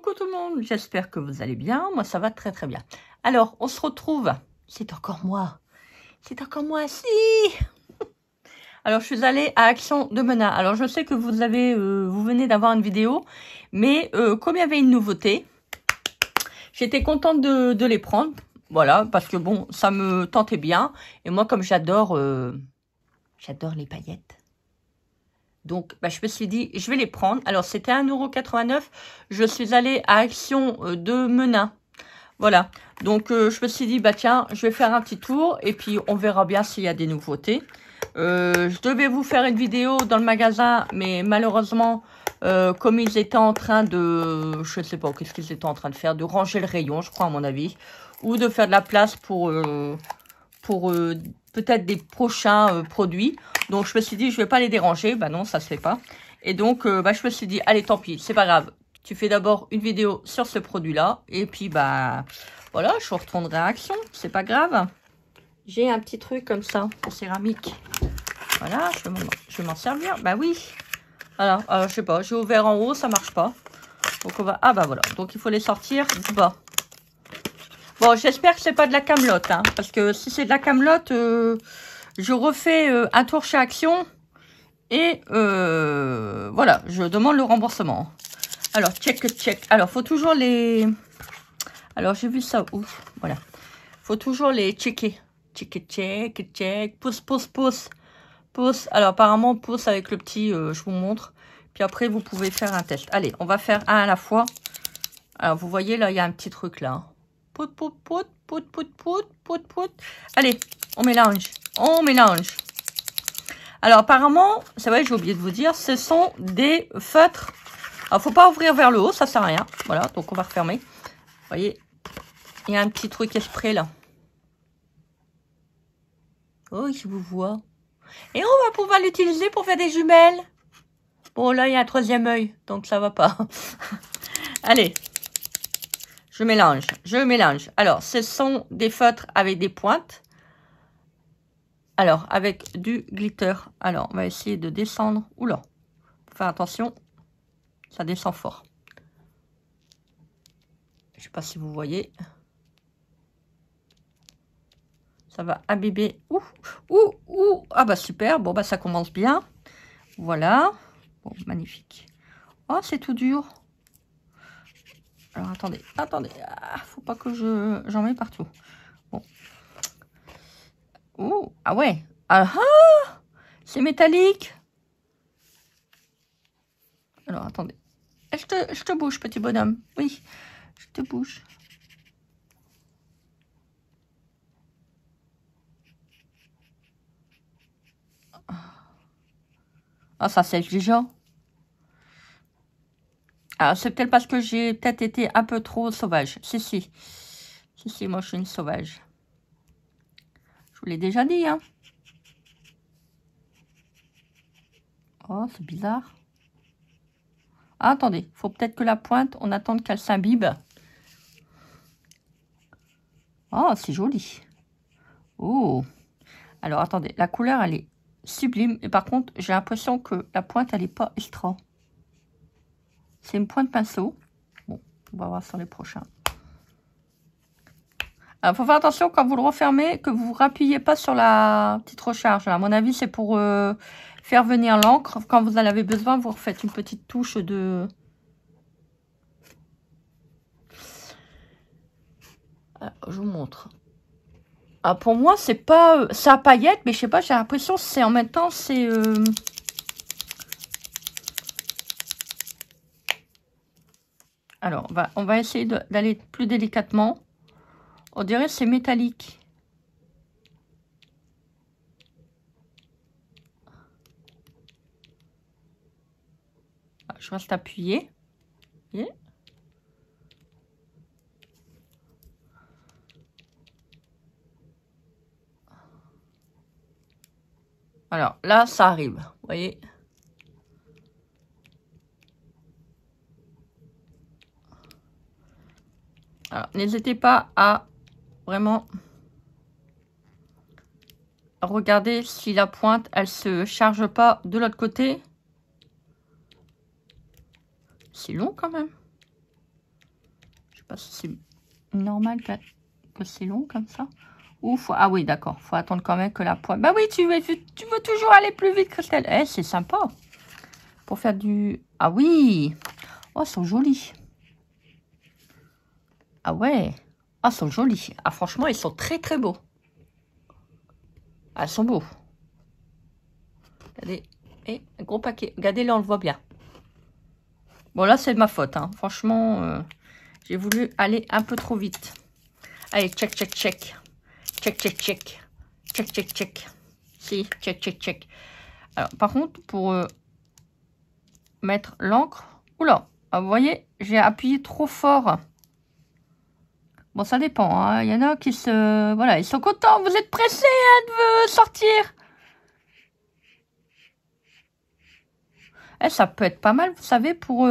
Coucou tout le monde, j'espère que vous allez bien. Moi, ça va très très bien. Alors, on se retrouve. C'est encore moi. C'est encore moi, si. Alors, je suis allée à Action de Mena. Alors, je sais que vous venez d'avoir une vidéo, mais comme il y avait une nouveauté, j'étais contente de les prendre. Voilà, parce que bon, ça me tentait bien. Et moi, comme j'adore les paillettes. Donc, bah, je me suis dit, je vais les prendre. Alors, c'était 1,89 €. Je suis allée à Action de Mena. Voilà. Donc, je me suis dit, bah tiens, je vais faire un petit tour. Et puis, on verra bien s'il y a des nouveautés. Je devais vous faire une vidéo dans le magasin. Mais malheureusement, comme ils étaient en train de... Je ne sais pas, qu'est-ce qu'ils étaient en train de faire? De ranger le rayon, je crois, à mon avis. Ou de faire de la place pour peut-être des prochains produits. Donc, je me suis dit, je vais pas les déranger. Bah non, ça se fait pas. Et donc, bah, je me suis dit, allez, tant pis, c'est pas grave. Tu fais d'abord une vidéo sur ce produit-là. Et puis, bah, voilà, je retournerai à Action. C'est pas grave. J'ai un petit truc comme ça, en céramique. Voilà, je vais m'en servir. Bah oui. Alors, je sais pas, j'ai ouvert en haut, ça marche pas. Donc, on va... Ah, bah voilà. Donc, il faut les sortir du bas. Bon, j'espère que c'est pas de la camelote, hein, parce que si c'est de la camelote, je refais un tour chez Action et voilà, je demande le remboursement. Alors, check. Alors, faut toujours les... Alors, j'ai vu ça où? Voilà. Faut toujours les checker. Check. Pouce. Alors, apparemment, pouce avec le petit, je vous montre. Puis après, vous pouvez faire un test. Allez, on va faire un à la fois. Alors, vous voyez, là, il y a un petit truc, là. Pout. Allez, on mélange. Alors, apparemment, c'est vrai, j'ai oublié de vous dire, ce sont des feutres. Alors, faut pas ouvrir vers le haut, ça sert à rien. Voilà, donc on va refermer. Vous voyez, il y a un petit truc esprit, là. Oh, je vous vois. Et on va pouvoir l'utiliser pour faire des jumelles. Bon, là, il y a un troisième œil, donc ça va pas. Allez. Je mélange. Alors, ce sont des feutres avec des pointes. Alors, avec du glitter. Alors, on va essayer de descendre. Oula, faut faire attention. Ça descend fort. Je sais pas si vous voyez. Ça va abîmer. Ouh. Ah bah super. Bon, bah ça commence bien. Voilà. Bon, magnifique. Oh, c'est tout dur. Alors, attendez. Ah, faut pas que j'en mets partout. Bon. Oh, ah ouais. Ah, c'est métallique. Alors, attendez. Je te bouge, petit bonhomme. Oui, je te bouge. Ah, ça sèche déjà. Ah, c'est peut-être parce que j'ai peut-être été un peu trop sauvage. Si, moi je suis une sauvage. Je vous l'ai déjà dit, hein. Oh, c'est bizarre. Ah, attendez, faut peut-être que la pointe, on attende qu'elle s'imbibe. Oh, c'est joli. Oh. Alors, attendez, la couleur, elle est sublime. Et par contre, j'ai l'impression que la pointe, elle n'est pas extra. C'est une pointe pinceau. Bon, on va voir sur les prochains. Il faut faire attention quand vous le refermez, que vous ne rappuyez pas sur la petite recharge. À mon avis, c'est pour faire venir l'encre. Quand vous en avez besoin, vous refaites une petite touche de... Alors, je vous montre. Ah, pour moi, c'est pas... c'est à paillettes, mais je sais pas, j'ai l'impression que c'est en même temps, c'est... Alors, on va essayer d'aller plus délicatement. On dirait que c'est métallique. Je reste appuyée. Voyez ? Alors, là, ça arrive. Vous voyez ? Alors, n'hésitez pas à vraiment regarder si la pointe, elle se charge pas de l'autre côté. C'est long quand même. sais pas si c'est normal que c'est long comme ça. Ou faut... Ah oui, d'accord. Faut attendre quand même que la pointe... Bah oui, tu veux toujours aller plus vite, Christelle. Eh, c'est sympa. Pour faire du... Ah oui. Oh, ils sont jolis. Ah ouais. Ah, ils sont jolis. Ah, franchement, ils sont très, très beaux. Ah, ils sont beaux. Regardez. Et un gros paquet. Regardez, là, on le voit bien. Bon, là, c'est de ma faute. Hein. Franchement, j'ai voulu aller un peu trop vite. Allez, check, check, check. Check, check, check. Check, check, check. Si, check, check, check. Alors, par contre, pour mettre l'encre... Oula, vous voyez, j'ai appuyé trop fort. Bon, ça dépend. Hein. Il y en a qui se... Voilà, ils sont contents. Vous êtes pressés hein, de sortir. Eh, ça peut être pas mal, vous savez, pour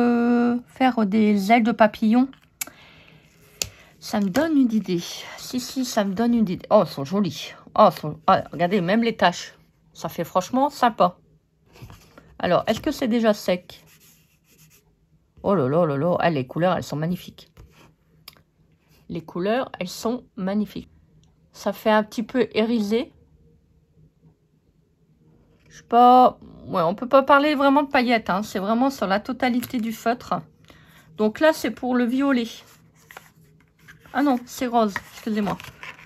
faire des ailes de papillon. Ça me donne une idée. Si, ça me donne une idée. Oh, elles sont jolies. Oh, regardez, même les taches. Ça fait franchement sympa. Alors, est-ce que c'est déjà sec? Oh là là là là. Ah, les couleurs, elles sont magnifiques. Les couleurs, elles sont magnifiques. Ça fait un petit peu irisé. Je sais pas... Ouais, on peut pas parler vraiment de paillettes. Hein. C'est vraiment sur la totalité du feutre. Donc là, c'est pour le violet. Ah non, c'est rose. Excusez-moi.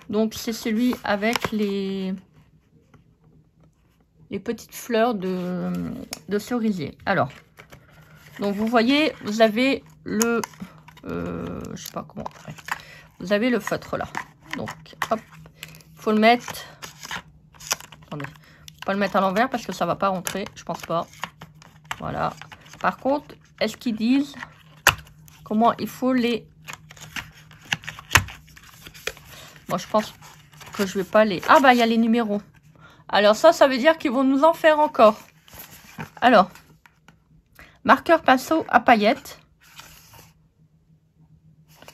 Donc, c'est celui avec les petites fleurs de cerisier. Alors, donc vous voyez, vous avez le... je sais pas comment... Ouais. Vous avez le feutre là. Donc, hop. Il faut le mettre... Attendez. Pas le mettre à l'envers parce que ça va pas rentrer. Je pense pas. Voilà. Par contre, est-ce qu'ils disent comment il faut les... Moi, je pense que je vais pas les... Ah bah, il y a les numéros. Alors ça veut dire qu'ils vont nous en faire encore. Alors, marqueur pinceau à paillettes.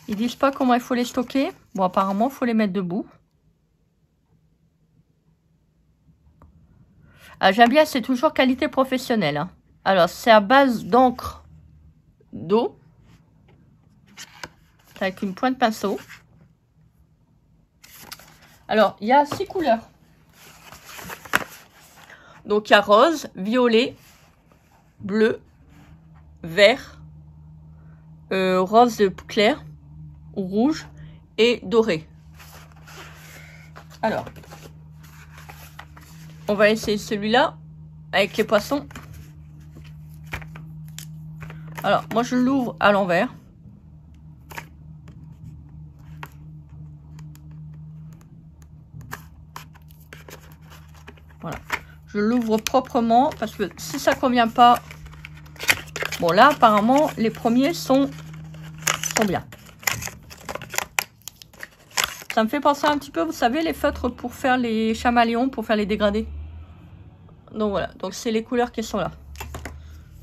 Ils disent pas comment il faut les stocker. Bon, apparemment, il faut les mettre debout. Ah, j'aime bien, c'est toujours qualité professionnelle. Hein. Alors, c'est à base d'encre d'eau. Avec une pointe pinceau. Alors, il y a 6 couleurs. Donc, il y a rose, violet, bleu, vert, rose clair, rouge et doré. Alors, on va essayer celui-là avec les poissons. Alors, moi, je l'ouvre à l'envers. Voilà. Je l'ouvre proprement parce que si ça ne convient pas... Bon, là, apparemment, les premiers sont bien. Ça me fait penser un petit peu, vous savez, les feutres pour faire les chamaléons, pour faire les dégradés. Donc voilà, donc c'est les couleurs qui sont là.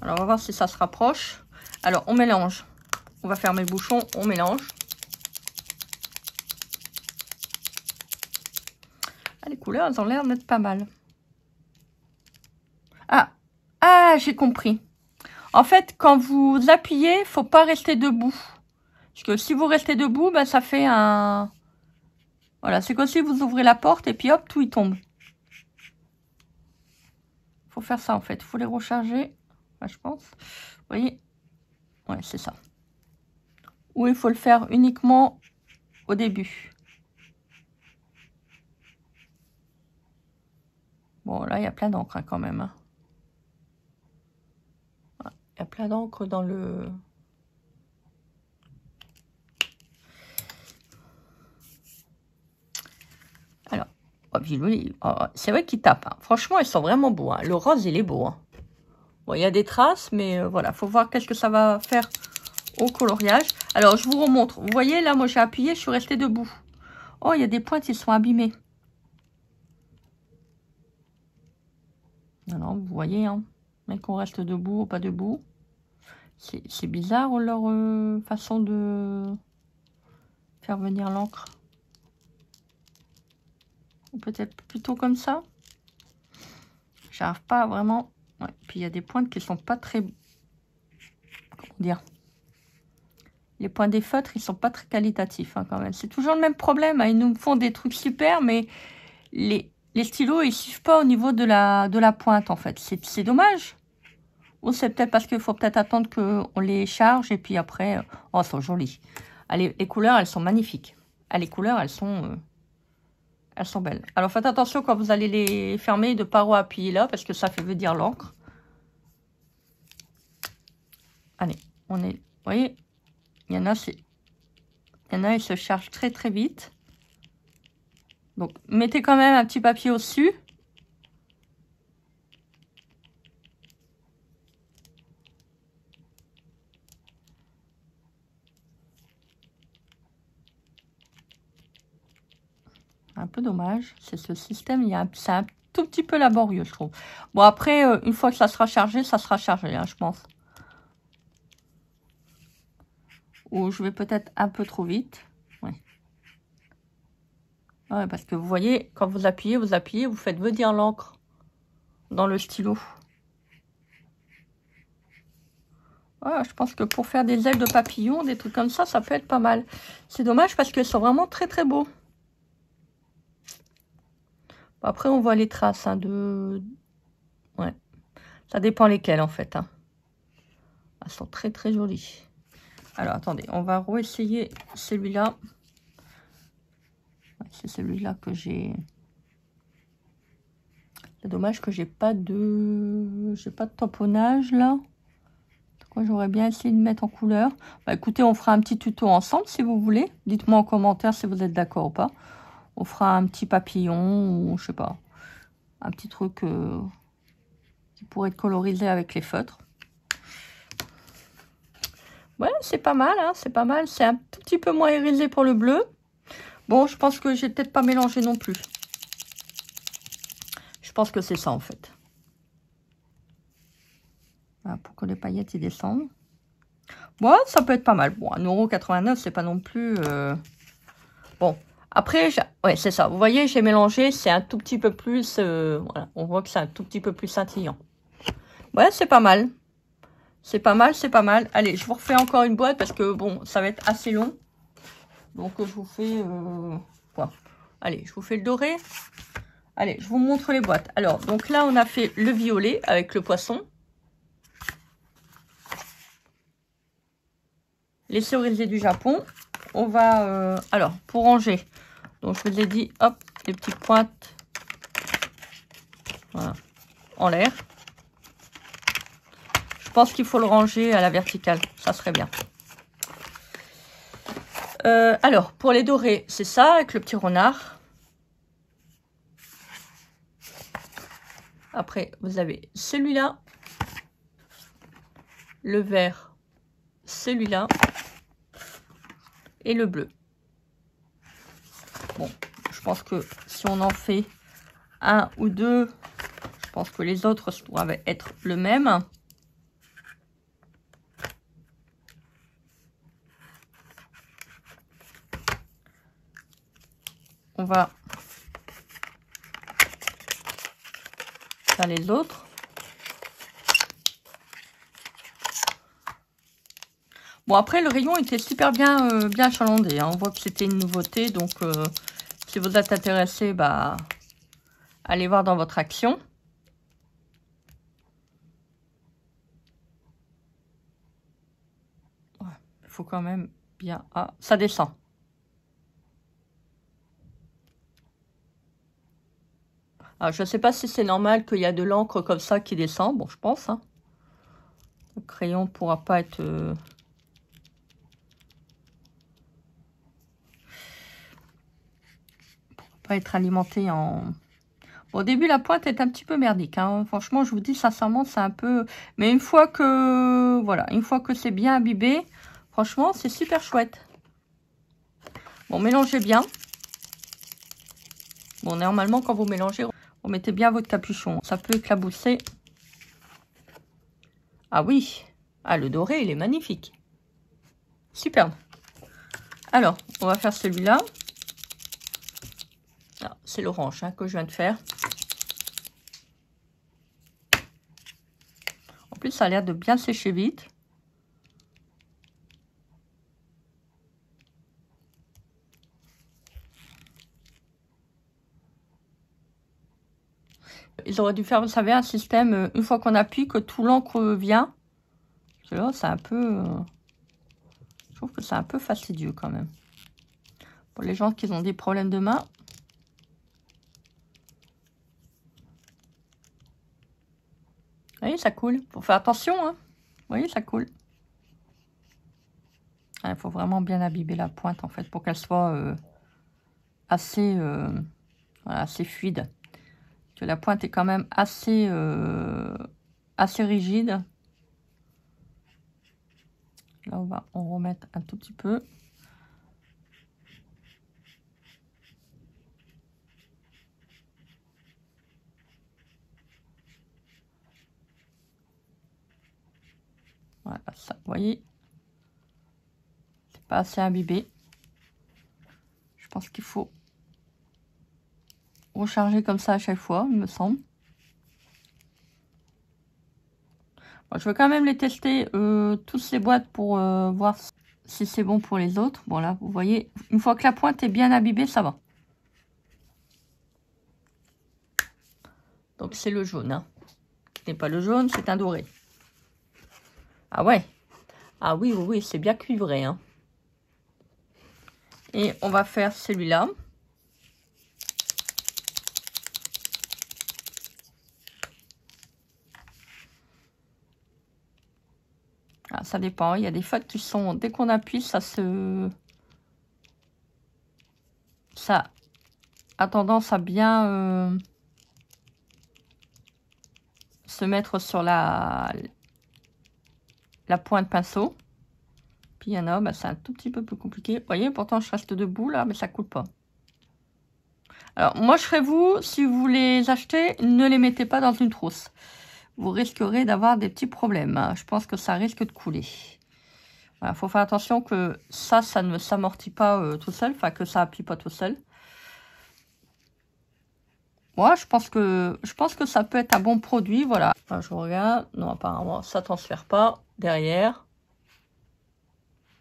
Alors on va voir si ça se rapproche. Alors on mélange. On va fermer le bouchon, on mélange. Ah, les couleurs, elles ont l'air d'être pas mal. Ah, j'ai compris. En fait, quand vous appuyez, il ne faut pas rester debout. Parce que si vous restez debout, ben, ça fait un... Voilà, c'est comme si vous ouvrez la porte et puis hop, tout y tombe. Il faut faire ça en fait. Il faut les recharger, enfin, je pense. Vous voyez? Ouais, c'est ça. Ou il faut le faire uniquement au début. Bon, là, il y a plein d'encre hein, quand même. Hein. Il y a plein d'encre dans le... Alors, oh, c'est vrai qu'ils tapent. Hein. Franchement, ils sont vraiment beaux. Hein. Le rose, il est beau. Hein. Bon, il y a des traces, mais voilà, faut voir qu'est-ce que ça va faire au coloriage. Alors, je vous remontre. Vous voyez, là, moi, j'ai appuyé, je suis restée debout. Oh, il y a des pointes, ils sont abîmés. Non, vous voyez, hein. Mais qu'on reste debout ou pas debout. C'est bizarre, leur façon de faire venir l'encre. Ou peut-être plutôt comme ça. J'arrive pas vraiment... Ouais. Puis, il y a des pointes qui sont pas très... Comment dire? les points des feutres, ils sont pas très qualitatifs hein, quand même. C'est toujours le même problème. Hein. Ils nous font des trucs super, mais les stylos, ils suivent pas au niveau de la pointe, en fait. C'est dommage. Ou c'est peut-être parce qu'il faut peut-être attendre qu'on les charge, et puis après... oh, elles sont jolies. Ah, les couleurs, elles sont magnifiques. Ah, les couleurs, elles sont belles. Alors, faites attention quand vous allez les fermer, de ne pas appuyer là, parce que ça fait venir l'encre. Allez, on est... Vous voyez, il y en a, ils se chargent très très vite. Donc, mettez quand même un petit papier au-dessus. Un peu dommage, c'est ce système, c'est un tout petit peu laborieux, je trouve. Bon, après, une fois que ça sera chargé, hein, je pense. Ou je vais peut-être un peu trop vite. Ouais. Ouais, parce que vous voyez, quand vous appuyez, vous faites venir l'encre dans le stylo. Ouais, je pense que pour faire des ailes de papillon, des trucs comme ça, ça peut être pas mal. C'est dommage parce qu'ils sont vraiment très très beaux. Après, on voit les traces hein, de... Ouais. Ça dépend lesquelles, en fait. Hein. Elles sont très, très jolies. Alors, attendez. On va réessayer celui-là. Ouais, c'est celui-là que j'ai... C'est dommage que j'ai pas de tamponnage, là. Moi, j'aurais bien essayé de mettre en couleur. Bah, écoutez, on fera un petit tuto ensemble, si vous voulez. Dites-moi en commentaire si vous êtes d'accord ou pas. On fera un petit papillon, ou je sais pas, un petit truc qui pourrait être colorisé avec les feutres. Ouais, c'est pas mal, hein, c'est pas mal. C'est un tout petit peu moins irisé pour le bleu. Bon, je pense que j'ai peut-être pas mélangé non plus. Je pense que c'est ça, en fait. Voilà, pour que les paillettes y descendent. Bon, ça peut être pas mal. Bon, 1,89 €, c'est pas non plus... Bon, après, ouais, c'est ça. Vous voyez, j'ai mélangé, c'est un tout petit peu plus... voilà, on voit que c'est un tout petit peu plus scintillant. Ouais, c'est pas mal. C'est pas mal, c'est pas mal. Allez, je vous refais encore une boîte parce que, bon, ça va être assez long. Donc, je vous fais... quoi. Allez, je vous fais le doré. Allez, je vous montre les boîtes. Alors, donc là, on a fait le violet avec le poisson. Les cerisiers du Japon. On va... alors, pour ranger... Donc, je vous ai dit, hop, les petites pointes voilà, en l'air. Je pense qu'il faut le ranger à la verticale. Ça serait bien. Alors, pour les dorés, c'est ça, avec le petit renard. Après, vous avez celui-là. Le vert, celui-là. Et le bleu. Bon, je pense que si on en fait un ou deux, je pense que les autres doivent être le même. On va faire les autres. Bon, après, le rayon était super bien, bien achalandé. Hein. On voit que c'était une nouveauté. Donc, si vous êtes intéressé, bah, allez voir dans votre action. Il faut quand même bien... Ah, ça descend. Alors, je ne sais pas si c'est normal qu'il y a de l'encre comme ça qui descend. Bon, je pense. Hein. Le crayon ne pourra pas être... être alimenté en... Bon, au début, la pointe est un petit peu merdique. Hein. Franchement, je vous dis sincèrement, c'est un peu... Mais une fois que... Voilà, une fois que c'est bien imbibé, franchement, c'est super chouette. Bon, mélangez bien. Bon, normalement, quand vous mélangez, vous mettez bien votre capuchon. Ça peut éclabousser. Ah oui. Ah, le doré, il est magnifique. Superbe. Alors, on va faire celui-là. C'est l'orange hein, que je viens de faire. En plus, ça a l'air de bien sécher vite. ils auraient dû faire, vous savez, un système, une fois qu'on appuie, que tout l'encre vient. Parce que là, c'est un peu... je trouve que c'est un peu fastidieux quand même. Pour les gens qui ont des problèmes de main. Vous voyez, ça coule. Faut faire attention, hein. Vous voyez, ça coule. Il faut vraiment bien abîmer la pointe, en fait, pour qu'elle soit assez, voilà, assez fluide. Que la pointe est quand même assez, assez rigide. Là, on va en remettre un tout petit peu. Voilà, ça, vous voyez, c'est pas assez imbibé. Je pense qu'il faut recharger comme ça à chaque fois, il me semble. Bon, je vais quand même les tester, toutes ces boîtes, pour voir si c'est bon pour les autres. Bon, là, vous voyez, une fois que la pointe est bien imbibée, ça va. Donc, c'est le jaune, hein. Ce n'est pas le jaune, c'est un doré. Ah ouais. Ah oui, oui, oui, c'est bien cuivré, hein. Et on va faire celui-là. Ah, ça dépend. Il y a des feutres qui sont... Dès qu'on appuie, ça a tendance à bien se mettre sur la pointe pinceau. Puis il y en a, bah, c'est un tout petit peu plus compliqué. Vous voyez, pourtant je reste debout là, mais ça coule pas. Alors moi je serais vous, si vous les achetez, ne les mettez pas dans une trousse. Vous risquerez d'avoir des petits problèmes. Je pense que ça risque de couler. Voilà, faut faire attention que ça ne s'amortit pas tout seul, enfin que ça appuie pas tout seul. Moi, je pense que ça peut être un bon produit, voilà. Enfin, je regarde, non apparemment ça transfère pas derrière.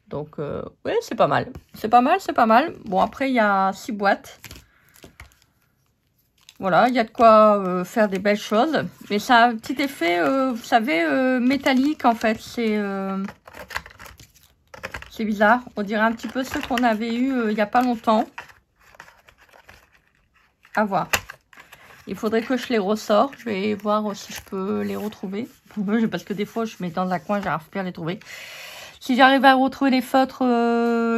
Donc oui, c'est pas mal. C'est pas mal, c'est pas mal. Bon, après il y a 6 boîtes. Voilà, il y a de quoi faire des belles choses. Mais ça a un petit effet, vous savez, métallique en fait. C'est bizarre. On dirait un petit peu ceux qu'on avait eu il n'y a pas longtemps. À voir. Il faudrait que je les ressors. Je vais voir si je peux les retrouver. Parce que des fois, je mets dans un coin, j'arrive plus à les trouver. Si j'arrive à retrouver les feutres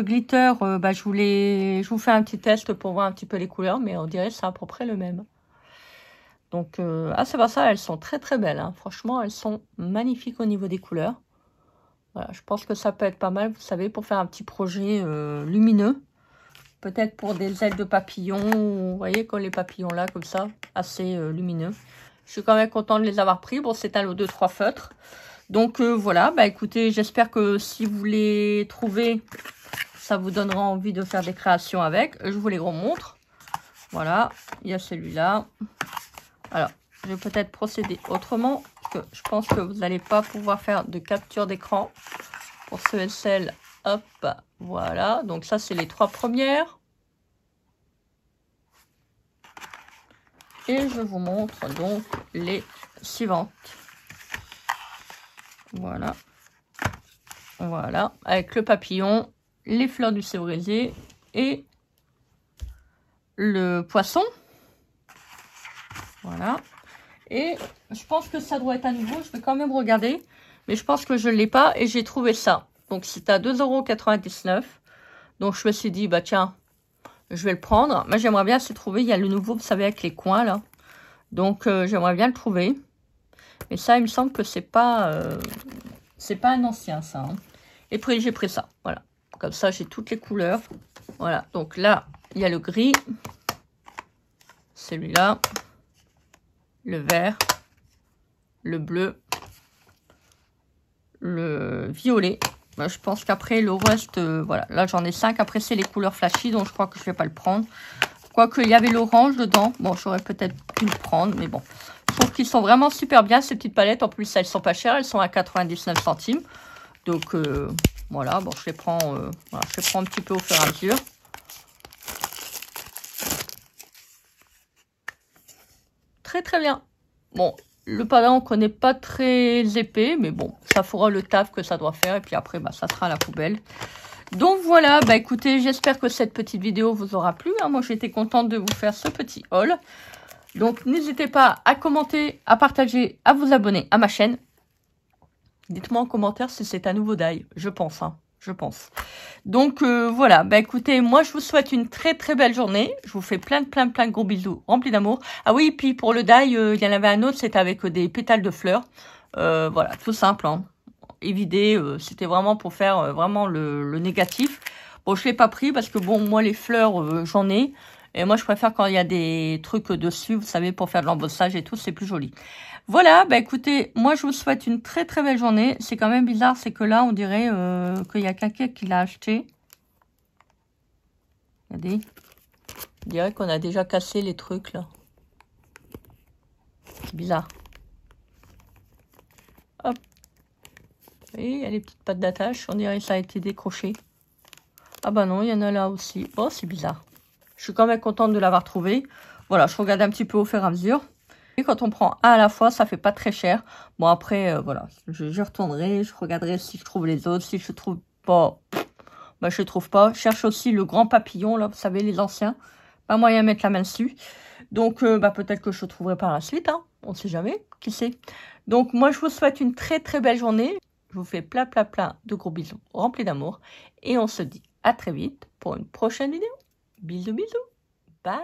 glitter, bah, je vous fais un petit test pour voir un petit peu les couleurs. Mais on dirait que c'est à peu près le même. Donc, ah, c'est pas ça, elles sont très très belles. Hein. Franchement, elles sont magnifiques au niveau des couleurs. Voilà, je pense que ça peut être pas mal, vous savez, pour faire un petit projet lumineux. Peut-être pour des ailes de papillons, vous voyez, comme les papillons là, comme ça, assez lumineux. Je suis quand même contente de les avoir pris. Bon, c'est un lot de 3 feutres. Donc voilà, bah écoutez, j'espère que si vous les trouvez, ça vous donnera envie de faire des créations avec. Je vous les remontre. Voilà, il y a celui-là. Alors, je vais peut-être procéder autrement, parce que je pense que vous n'allez pas pouvoir faire de capture d'écran. Pour ceux et celles, hop, voilà. Donc ça, c'est les 3 premières. Et je vous montre donc les suivantes. Voilà. Voilà, avec le papillon, les fleurs du cerisier et le poisson. Voilà. Et je pense que ça doit être à nouveau. Je vais quand même regarder. Mais je pense que je ne l'ai pas. Et j'ai trouvé ça. Donc, c'est à 2,99 €. Donc, je me suis dit, bah tiens, je vais le prendre. Moi, j'aimerais bien se trouver. Il y a le nouveau, vous savez, avec les coins, là. Donc, j'aimerais bien le trouver. Mais ça, il me semble que c'est pas un ancien, ça. Hein. Et puis, j'ai pris ça. Voilà. Comme ça, j'ai toutes les couleurs. Voilà. Donc, là, il y a le gris. Celui-là. Le vert, le bleu, le violet. Ben, je pense qu'après le reste, voilà, là j'en ai 5. Après c'est les couleurs flashy, donc je crois que je vais pas le prendre. Quoique il y avait l'orange dedans, bon j'aurais peut-être pu le prendre, mais bon. Je trouve qu'ils sont vraiment super bien ces petites palettes. En plus elles sont pas chères, elles sont à 99 centimes. Donc voilà, bon je les prends, voilà, je les prends un petit peu au fur et à mesure. Très très bien. Bon, le palanque n'est pas très épais, mais bon, ça fera le taf que ça doit faire. Et puis après, bah, ça sera à la poubelle. Donc voilà, bah écoutez, j'espère que cette petite vidéo vous aura plu. Hein. Moi, j'étais contente de vous faire ce petit haul. Donc n'hésitez pas à commenter, à partager, à vous abonner à ma chaîne. Dites-moi en commentaire si c'est un nouveau die, je pense, hein, je pense. Donc voilà, bah écoutez, moi je vous souhaite une très très belle journée. Je vous fais plein de gros bisous remplis d'amour. Ah oui, puis pour le die, il y en avait un autre, c'était avec des pétales de fleurs. Voilà, tout simple, hein. Évidé, c'était vraiment pour faire vraiment le négatif. Bon, je l'ai pas pris parce que bon, moi les fleurs, j'en ai. Et moi, je préfère quand il y a des trucs dessus, vous savez, pour faire de l'embossage et tout, c'est plus joli. Voilà, bah écoutez, moi je vous souhaite une très très belle journée. C'est quand même bizarre, c'est que là, on dirait qu'il y a quelqu'un qui l'a acheté. Regardez. On dirait qu'on a déjà cassé les trucs, là. C'est bizarre. Hop. Vous voyez, il y a les petites pattes d'attache. On dirait que ça a été décroché. Ah bah non, il y en a là aussi. Oh, c'est bizarre. Je suis quand même contente de l'avoir trouvé. Voilà, je regarde un petit peu au fur et à mesure. Et quand on prend un à la fois, ça fait pas très cher. Bon, après, voilà, je retournerai, je regarderai si je trouve les autres. Si je trouve pas, bah, je trouve pas. Je cherche aussi le grand papillon, là, vous savez, les anciens. Pas moyen de mettre la main dessus. Donc, bah, peut-être que je trouverai par la suite, hein. On sait jamais, qui sait. Donc, moi, je vous souhaite une très très belle journée. Je vous fais plein de gros bisous remplis d'amour. Et on se dit à très vite pour une prochaine vidéo. Bisous, bisous. Bye.